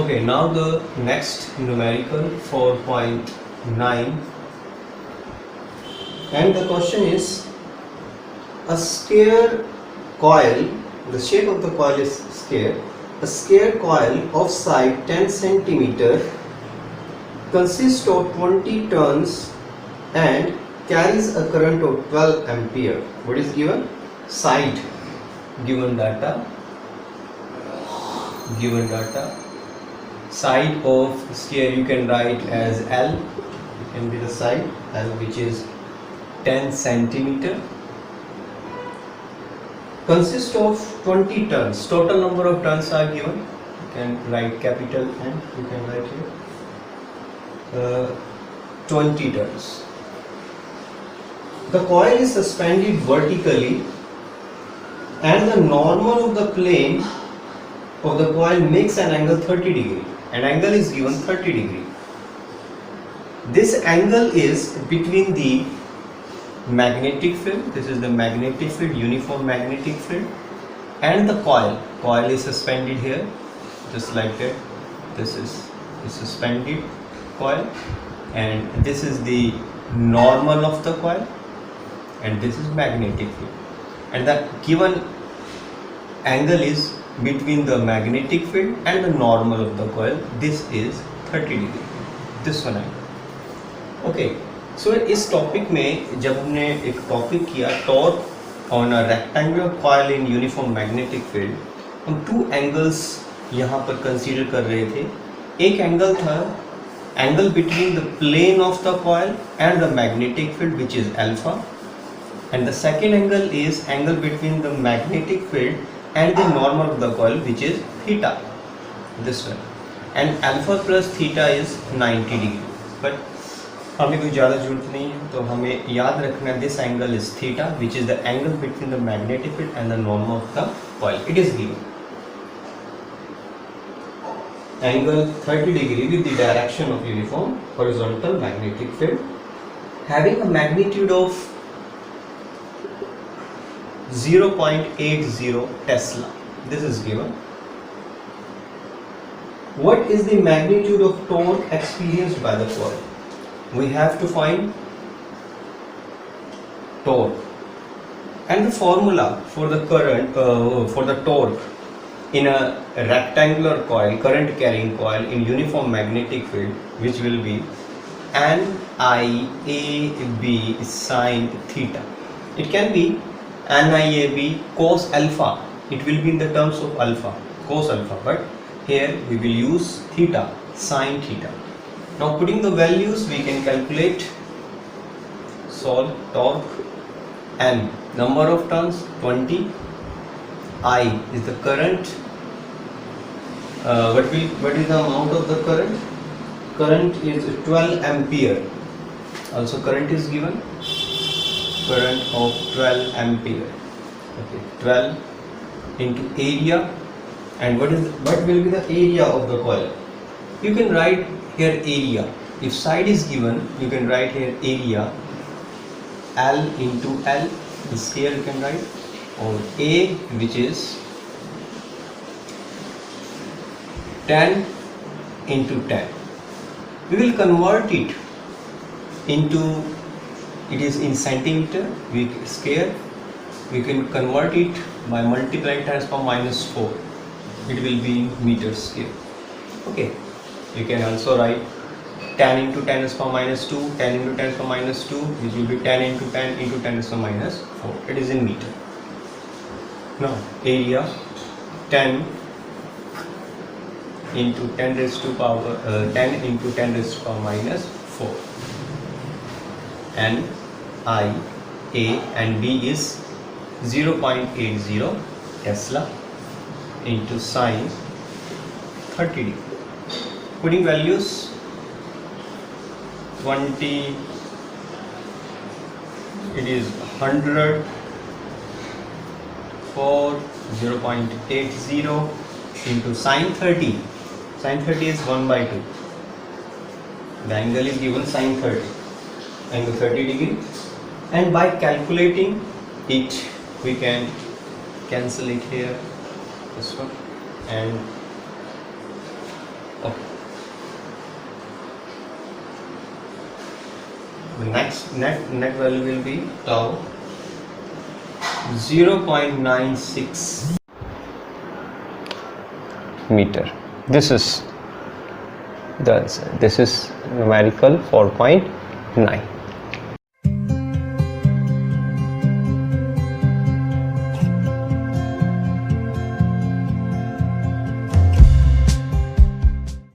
Okay, now the next numerical 4.9, and the question is a square coil, the shape of the coil is square, a square coil of side 10 centimeter consists of 20 turns and carries a current of 12 ampere. What is given? Side, given data, side of sphere you can write as L, it can be the side L, which is 10 centimeter, consists of 20 turns. Total number of turns are given. You can write capital N, you can write here 20 turns. The coil is suspended vertically and the normal of the plane of the coil makes an angle 30 degree. An angle is given 30 degree. This angle is between the magnetic field, this is the magnetic field, uniform magnetic field, and the coil. Coil is suspended here, just like that. This is the suspended coil, and this is the normal of the coil, and this is magnetic field. And the given angle is between the magnetic field and the normal of the coil. This is 30 degree. This one angle. Okay. सो इस topic में जब हमने एक topic किया torque on a rectangular coil in uniform magnetic field, हम two angles यहाँ पर consider कर रहे थे. एक एंगल था angle between the plane of the coil and the magnetic field which is alpha, and the second angle is angle between the magnetic field and the normal of the coil which is theta, this one, and alpha plus theta is 90 degree. But हमें कोई ज़्यादा जरूरत नहीं है, तो हमें याद रखना this angle is theta which is the angle between the magnetic field and the normal of the coil. It is given angle 30 degree with the direction of uniform horizontal magnetic field having a magnitude of 0.80 Tesla. This is given. What is the magnitude of torque experienced by the coil? We have to find torque, and the formula for the current for the torque in a rectangular coil, current carrying coil in uniform magnetic field, which will be NIAB sin theta. It can be NIAB cos alpha. It will be in the terms of alpha, cos alpha, but here we will use theta, sin theta. Now putting the values we can calculate. Solve torque. N, number of turns 20. I is the current. What is the amount of the current? Current is 12 ampere. Also current is given. Current of 12 ampere. Okay, 12 into area. And what will be the area of the coil? You can write here area. If side is given, you can write here area L into L. This here you can write, or A, which is 10 into 10. We will convert it into, it is in centimeter, we square. We can convert it by multiplying 10 to the minus 4. It will be in meter square. Okay. You can also write 10 into 10 to the minus 2, 10 into 10 to the minus 2, which will be 10 into 10 into 10 to the minus 4. It is in meter. Now area 10 into 10 raised to power 10 into 10 raised to power minus 4. And I, A and B is 0.80 Tesla into sin 30 degree. Putting values 20, it is 100 for 0.80 into sin 30. Sin 30 is 1 by 2. The angle is given sin 30, angle 30 degree, and by calculating it we can cancel it here, this one, and Okay. The next net value will be tau 0.96 meter. This is the answer. This is numerical 4.9.